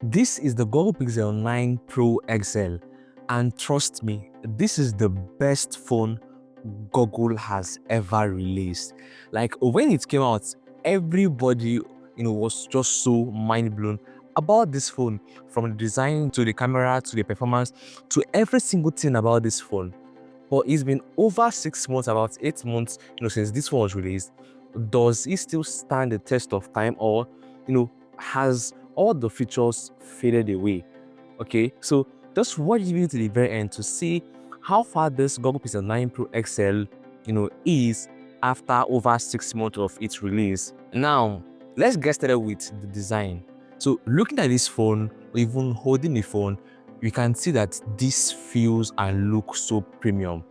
This is the Google Pixel 9 Pro XL, and trust me, this is the best phone Google has ever released. Like when it came out, everybody was just so mind blown about this phone, from the design to the camera to the performance to every single thing about this phone. But it's been over 6 months, about 8 months, since this phone was released. Does it still stand the test of time, or has all the features faded away? Okay, so just watch the video to the very end to see how far this Google Pixel 9 Pro XL, is after over 6 months of its release. Now, let's get started with the design. So, looking at this phone, or even holding the phone, you can see that this feels and looks so premium.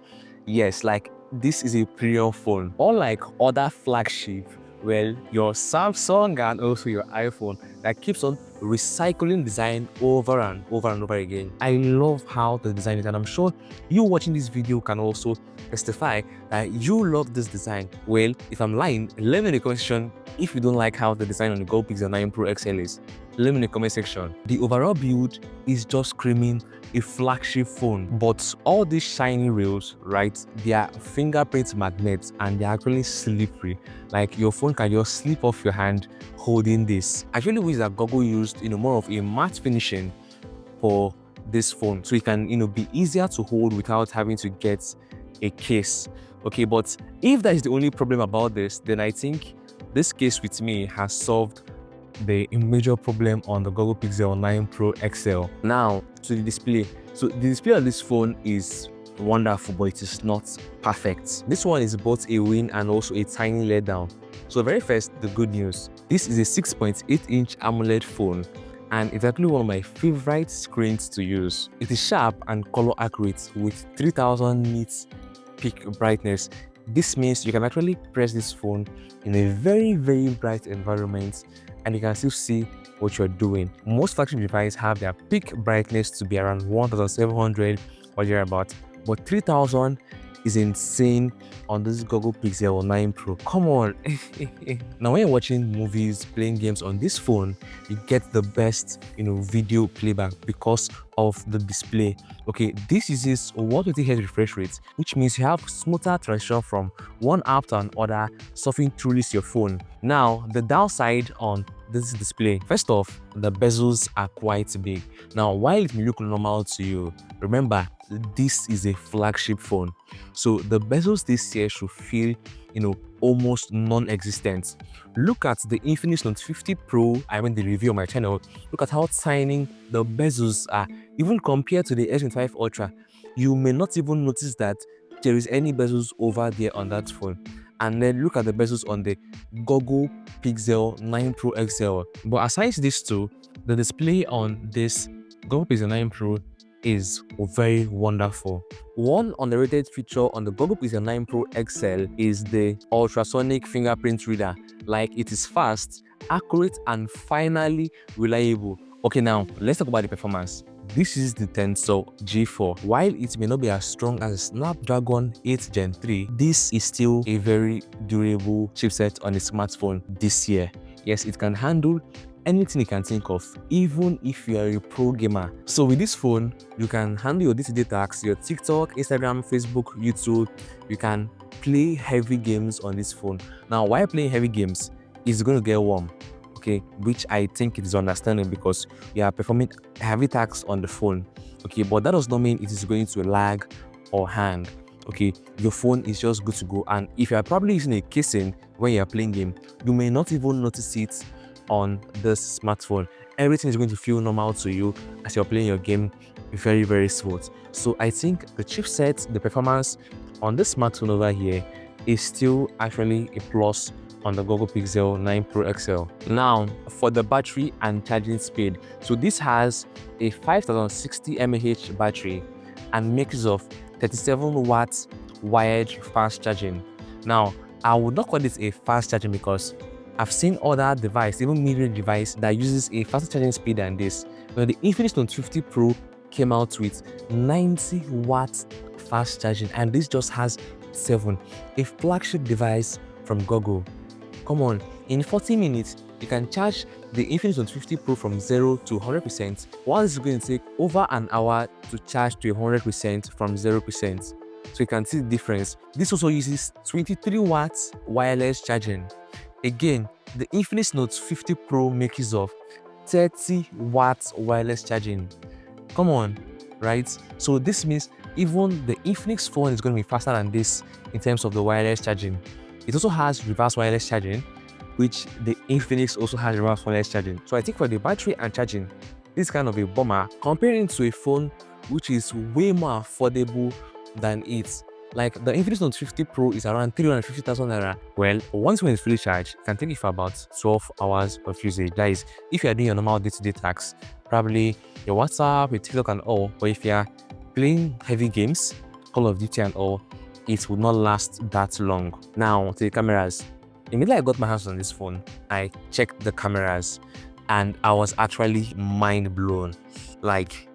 Yes, like this is a premium phone. Unlike other flagship, well, your Samsung and also your iPhone that keeps on recycling design over and over and over again. I love how the design is, and I'm sure you watching this video can also testify that you love this design. Well, if I'm lying, let me in the comment section if you don't like how the design on the Google Pixel 9 Pro XL is. Let me in the comment section. The overall build is just screaming a flagship phone, but all these shiny rails, right, they are fingerprint magnets and they're actually slippery. Like your phone can just slip off your hand holding this. I really wish that Google used more of a matte finishing for this phone, so it can be easier to hold without having to get a case. Okay, but if that is the only problem about this, then I think this case with me has solved the major problem on the Google Pixel 9 Pro XL. Now to the display. So the display of this phone is wonderful, but it is not perfect. This one is both a win and also a tiny letdown. So very first, the good news. This is a 6.8-inch AMOLED phone, and it's actually one of my favorite screens to use. It is sharp and color accurate with 3000 nits peak brightness. This means you can actually press this phone in a very bright environment and you can still see what you're doing. Most flagship devices have their peak brightness to be around 1700 or thereabout, but 3000 is insane on this Google Pixel 9 Pro. Come on. Now when you're watching movies, playing games on this phone, you get the best video playback because of the display. Okay, this uses 120Hz refresh rate, which means you have smoother transition from one app to another, surfing through your phone. Now the downside on this display, first off, the bezels are quite big. Now while it may look normal to you, remember this is a flagship phone, so the bezels this year should feel almost non-existent. Look at the Infinix Note 50 Pro, the review on my channel. Look at how tiny the bezels are, even compared to the S25 Ultra. You may not even notice that there is any bezels over there on that phone. And then look at the bezels on the Google Pixel 9 Pro XL. But aside these two, the display on this Google Pixel 9 Pro is very wonderful. One underrated feature on the Google Pixel 9 Pro XL is the ultrasonic fingerprint reader. Like, it is fast, accurate, and finally reliable. Okay, now let's talk about the performance. This is the Tensor G4. While it may not be as strong as Snapdragon 8 Gen 3, this is still a very durable chipset on a smartphone this year. Yes, it can handle anything you can think of, even if you are a pro gamer. So with this phone, you can handle your day-to-day tasks, your TikTok, Instagram, Facebook, YouTube. You can play heavy games on this phone. Now, while playing heavy games, it's going to get warm, okay, which I think it is understandable because you are performing heavy tasks on the phone, okay, but that does not mean it is going to lag or hang. Okay, your phone is just good to go, and if you are probably using a casing when you are playing game, you may not even notice it on this smartphone. Everything is going to feel normal to you as you're playing your game very smooth. So I think the chipset, the performance on this smartphone over here is still actually a plus on the Google Pixel 9 Pro XL. Now for the battery and charging speed. So this has a 5060 mAh battery and makes of 37 watts wired fast charging. Now I would not call this a fast charging because I've seen other device, even mid-range device, that uses a faster charging speed than this. Now the Infinix Note 50 Pro came out with 90 watts fast charging, and this just has 7. A flagship device from Google. Come on, in 40 minutes, You can charge the Infinix Note 50 Pro from 0 to 100%, while this is going to take over an hour to charge to 100% from 0%. So you can see the difference. This also uses 23 watts wireless charging. Again, the Infinix Note 50 Pro makes use of 30 watts wireless charging. Come on, right? So this means even the Infinix phone is going to be faster than this in terms of the wireless charging. It also has reverse wireless charging, which the Infinix also has reverse wireless charging. So I think for the battery and charging, this is kind of a bummer comparing to a phone which is way more affordable than it. Like the Infinix Note 50 Pro is around 350,000 naira. Well, once when it's fully charged, it can take you for about 12 hours of usage. That is, if you are doing your normal day-to-day tasks, probably your WhatsApp, your TikTok and all, but if you are playing heavy games, Call of Duty and all, it would not last that long. Now to the cameras. Immediately I got my hands on this phone, I checked the cameras and I was actually mind blown. Like,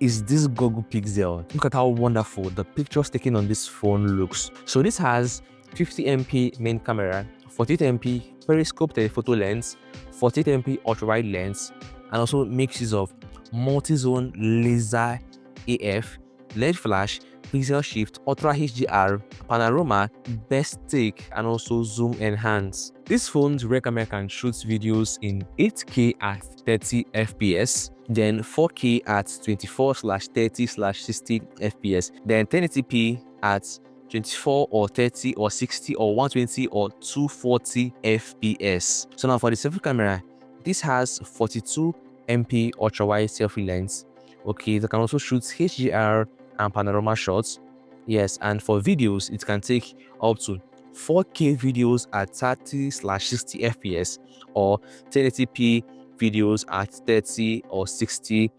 is this Google Pixel? Look at how wonderful the pictures taken on this phone looks. So this has 50MP main camera, 48MP periscope telephoto lens, 48MP ultra-wide lens, and also makes use of multi-zone laser AF, LED flash, pixel shift, ultra HDR, panorama, best take, and also zoom enhance. This phone's rear camera can shoot videos in 8K at 30 FPS, then 4K at 24/30/60 FPS, then 1080p at 24 or 30 or 60 or 120 or 240 FPS. So now for the selfie camera, this has 42MP ultra wide selfie lens. Okay, that can also shoot HDR and panorama shots. Yes, and for videos, it can take up to 4K videos at 30/60 FPS or 1080p videos at 30 or 60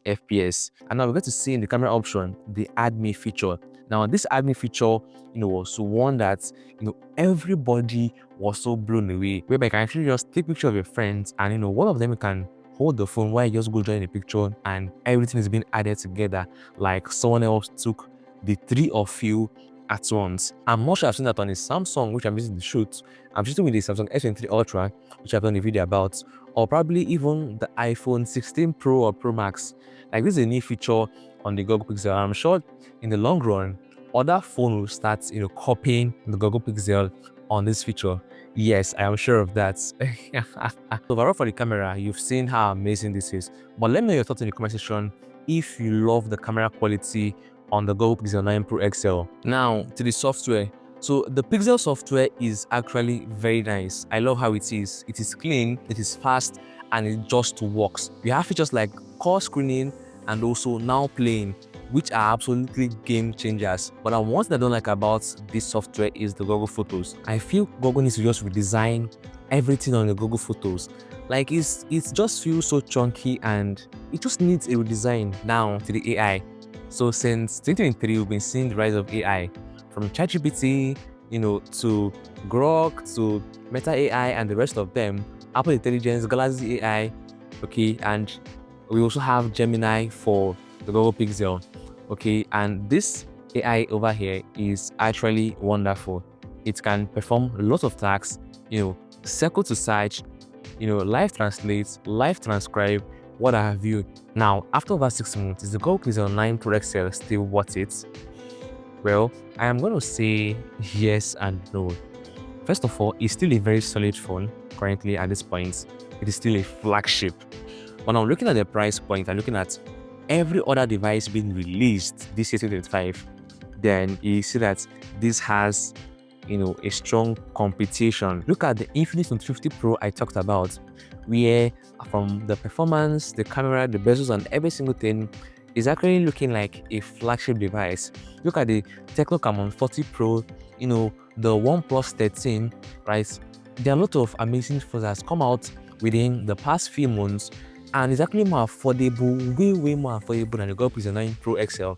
FPS. And now we're going to see in the camera option the Add Me feature. Now this Add Me feature, was one that everybody was so blown away, whereby you can actually just take picture of your friends and one of them can hold the phone while you just go join the picture and everything is being added together like someone else took the three of you at once. I'm not sure I've seen that on a Samsung, which I'm using to shoot. I'm shooting with the Samsung S23 Ultra, which I've done a video about, or probably even the iPhone 16 Pro or Pro Max. Like, this is a new feature on the Google Pixel. I'm sure in the long run, other phones will start, copying the Google Pixel on this feature. Yes, I am sure of that. Overall, for the camera, you've seen how amazing this is. But let me know your thoughts in the comment section if you love the camera quality on the Google Pixel 9 Pro XL. Now to the software. So the Pixel software is actually very nice. I love how it is. It is clean, it is fast, and it just works. You have features like call screening and also now playing, which are absolutely game changers. But one thing I don't like about this software is the Google Photos. I feel Google needs to just redesign everything on the Google Photos. Like, it just feels so chunky and it just needs a redesign. Now to the AI. So since 2023, we've been seeing the rise of AI, from ChatGPT, to Grok, to Meta AI, and the rest of them, Apple Intelligence, Galaxy AI, okay, and we also have Gemini for the Google Pixel, okay, and this AI over here is actually wonderful. It can perform lots of tasks, circle to search, live translate, live transcribe, what have you. Now, after over 6 months, is the Google Pixel 9 Pro XL still worth it? Well, I am going to say yes and no. First of all, it's still a very solid phone currently at this point. It is still a flagship. When I'm looking at the price point, I'm looking at every other device being released this year 2025, then you see that this has a strong competition. Look at the Infinix Note 50 Pro I talked about, where from the performance, the camera, the bezels, and every single thing is actually looking like a flagship device. Look at the Tecno Camon 40 Pro, the OnePlus 13, right? There are a lot of amazing phones that has come out within the past few months, and it's actually more affordable, way more affordable than the Google Pixel 9 Pro XL,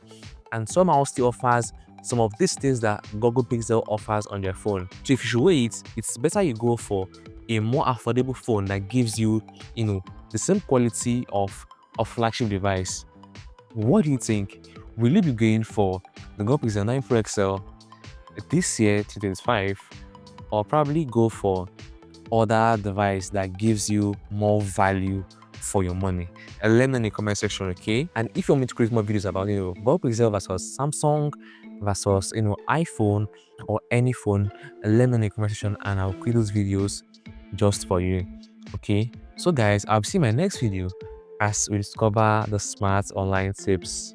and somehow still offers some of these things that Google Pixel offers on their phone. So if you should wait, it's better you go for a more affordable phone that gives you, the same quality of a flagship device. What do you think? Will you be going for the Google Pixel 9 Pro XL this year, 2025, or probably go for other device that gives you more value for your money? And let me know in the comment section, okay? And if you want me to create more videos about Google Pixel versus Samsung versus iPhone or any phone, let me know in the comment section and I'll create those videos just for you. Okay, so guys, I'll see you in my next video as we discover the smart online tips.